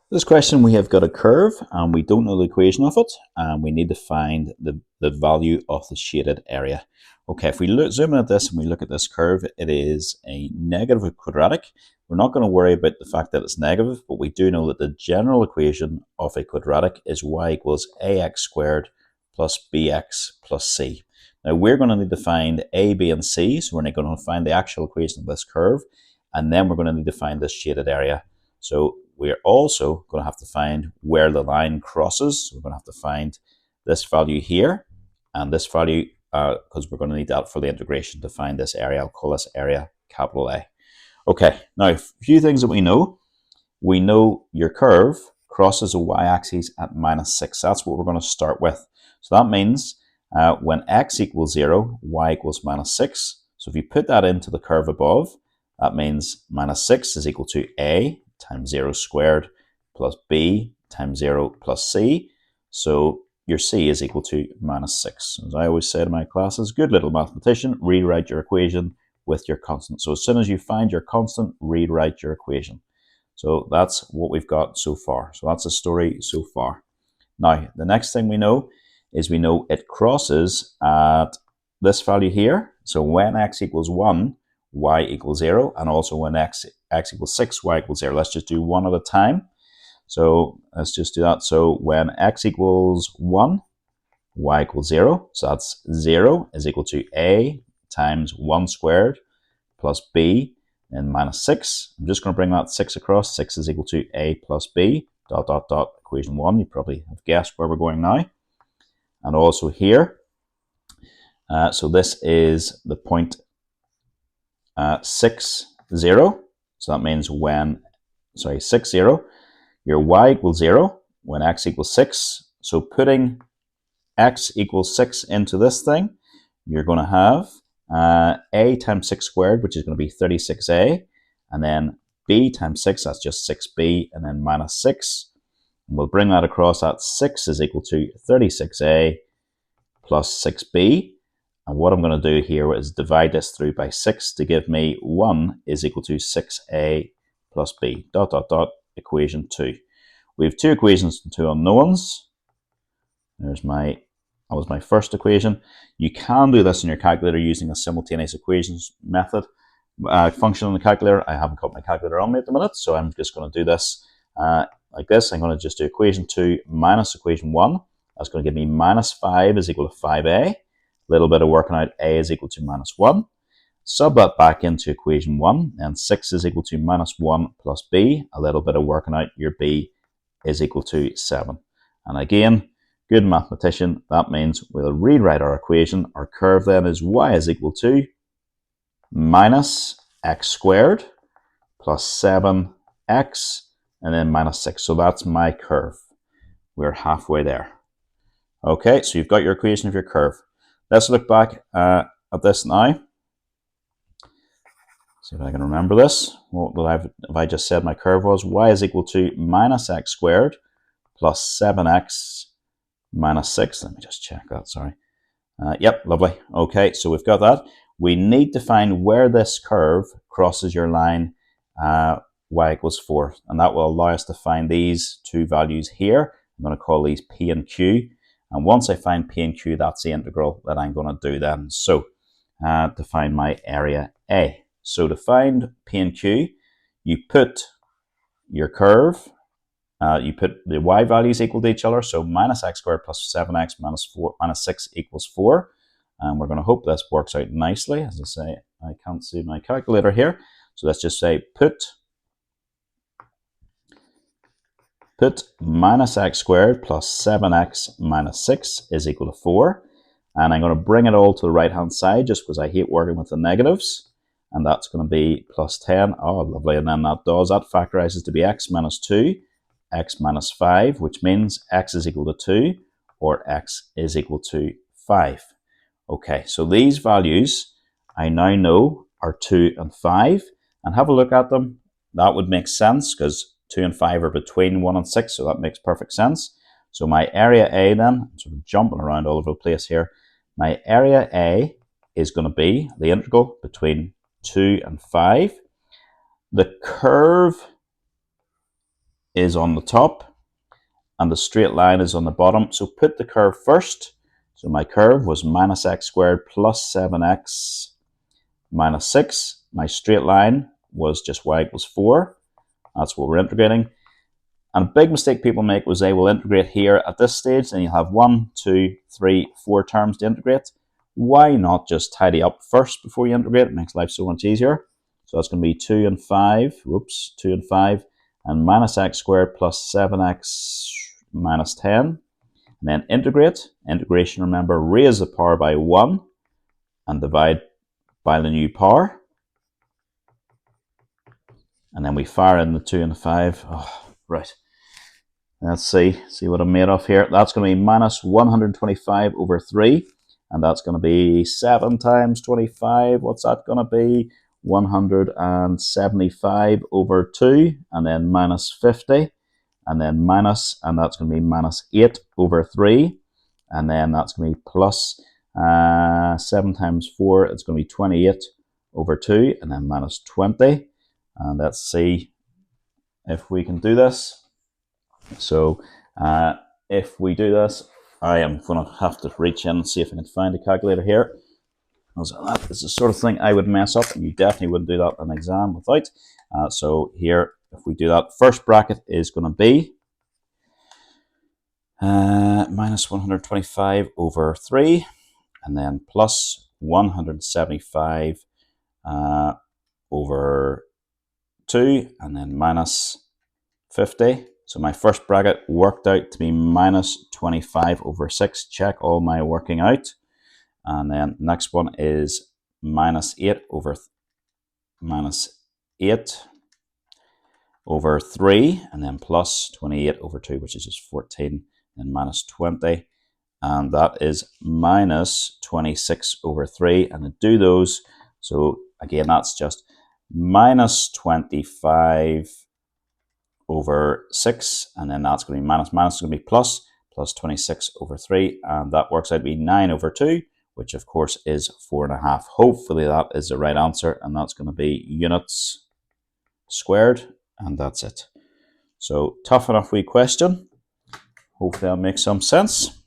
This question, we have got a curve and we don't know the equation of it, and we need to find the value of the shaded area. Okay, if we zoom in at this and we look at this curve, it is a negative quadratic. We're not going to worry about the fact that it's negative, but we do know that the general equation of a quadratic is y equals ax squared plus bx plus c. Now we're going to need to find a, b, and c, so we're not going to find the actual equation of this curve, and then we're going to need to find this shaded area. So we're also going to have to find where the line crosses. So we're going to have to find this value here and this value, because we're going to need that for the integration to find this area. I'll call this area capital A. Okay, now a few things that we know. We know your curve crosses a y-axis at -6. That's what we're going to start with. So that means when x equals 0, y equals -6. So if you put that into the curve above, that means -6 is equal to a times 0 squared plus b times 0 plus c. So your c is equal to -6. As I always say to my classes, good little mathematician, rewrite your equation with your constant. So as soon as you find your constant, rewrite your equation. So that's what we've got so far. So that's the story so far. Now, the next thing we know is we know it crosses at this value here. So when x equals 1, y equals 0, and also when x equals 6, y equals 0. Let's just do one at a time. So let's just do that. So when x equals 1, y equals 0. So that's 0 is equal to a times 1 squared plus b and -6. I'm just going to bring that 6 across. 6 is equal to a plus b, dot, dot, dot, equation 1. You probably have guessed where we're going now. And also here, so this is the point 6, 0. So that means when, 6, 0, your y equals 0 when x equals 6. So putting x equals 6 into this thing, you're going to have a times 6 squared, which is going to be 36a, and then b times 6, that's just 6b, and then -6. And we'll bring that across. That 6 is equal to 36a plus 6b. And what I'm going to do here is divide this through by 6 to give me 1 is equal to 6a plus b, dot, dot, dot, equation 2. We have two equations and two unknowns. That was my first equation. You can do this in your calculator using a simultaneous equations method function on the calculator. I haven't got my calculator on me at the minute, so I'm just going to do this like this. I'm going to just do equation 2 minus equation 1. That's going to give me -5 is equal to 5a. A little bit of working out, a is equal to -1. Sub that back into equation 1, and 6 is equal to -1 plus b. A little bit of working out, your b is equal to 7. And again, good mathematician, that means we'll rewrite our equation. Our curve then is y is equal to -x squared plus 7x and then -6. So that's my curve. We're halfway there. Okay, so you've got your equation of your curve. Let's look back at this now. See if I can remember this. What have I just said my curve was? Y is equal to -x squared plus 7x minus 6. Let me just check that, sorry. Yep, lovely. Okay, so we've got that. We need to find where this curve crosses your line y equals 4. And that will allow us to find these two values here. I'm going to call these P and Q. And once I find P and Q, that's the integral that I'm going to do then. So to find my area A. So to find P and Q, you put your curve, you put the y values equal to each other. So -x squared plus 7x minus 6 equals 4. And we're going to hope this works out nicely. As I say, I can't see my calculator here. So let's just say put -x squared plus 7x minus 6 is equal to 4. And I'm going to bring it all to the right-hand side just because I hate working with the negatives. And that's going to be plus 10. Oh, lovely. And then that factorizes to be x minus 2, x minus 5, which means x is equal to 2 or x is equal to 5. Okay, so these values I now know are 2 and 5. And have a look at them. That would make sense because 2 and 5 are between 1 and 6, so that makes perfect sense. So my area A then, I'm sort of jumping around all over the place here. My area A is going to be the integral between 2 and 5. The curve is on the top and the straight line is on the bottom. So put the curve first. So my curve was minus x squared plus 7x minus 6. My straight line was just y equals 4. That's what we're integrating. And a big mistake people make was they will integrate here at this stage, and you'll have 1, 2, 3, 4 terms to integrate. Why not just tidy up first before you integrate? It makes life so much easier. So that's going to be 2 and 5, 2 and 5, and minus x squared plus 7x minus 10. And then integrate. Integration, remember, raise the power by 1 and divide by the new power. And then we fire in the 2 and the 5. Oh, right. Let's see what I'm made of here. That's going to be minus 125 over 3. And that's going to be 7 times 25. What's that going to be? 175 over 2. And then minus 50. And then minus, and that's going to be minus 8 over 3. And then that's going to be plus 7 times 4. It's going to be 28 over 2. And then minus 20. And let's see if we can do this. So if we do this, I am going to have to reach in and see if I can find a calculator here. That is the sort of thing I would mess up, and you definitely wouldn't do that in an exam without. So here, if we do that, first bracket is going to be minus 125 over 3, and then plus 175 over 2, and then minus 50. So my first bracket worked out to be minus 25 over 6. Check all my working out. And then next one is minus 8 over 3, and then plus 28 over 2, which is just 14, and minus 20. And that is minus 26 over 3. And to do those, so again, that's just minus 25 over 6, and then that's going to be minus is going to be plus 26 over 3, and that works out to be 9 over 2, which of course is 4.5. Hopefully that is the right answer, and that's going to be units squared, and that's it. So tough enough wee question. Hopefully that makes some sense.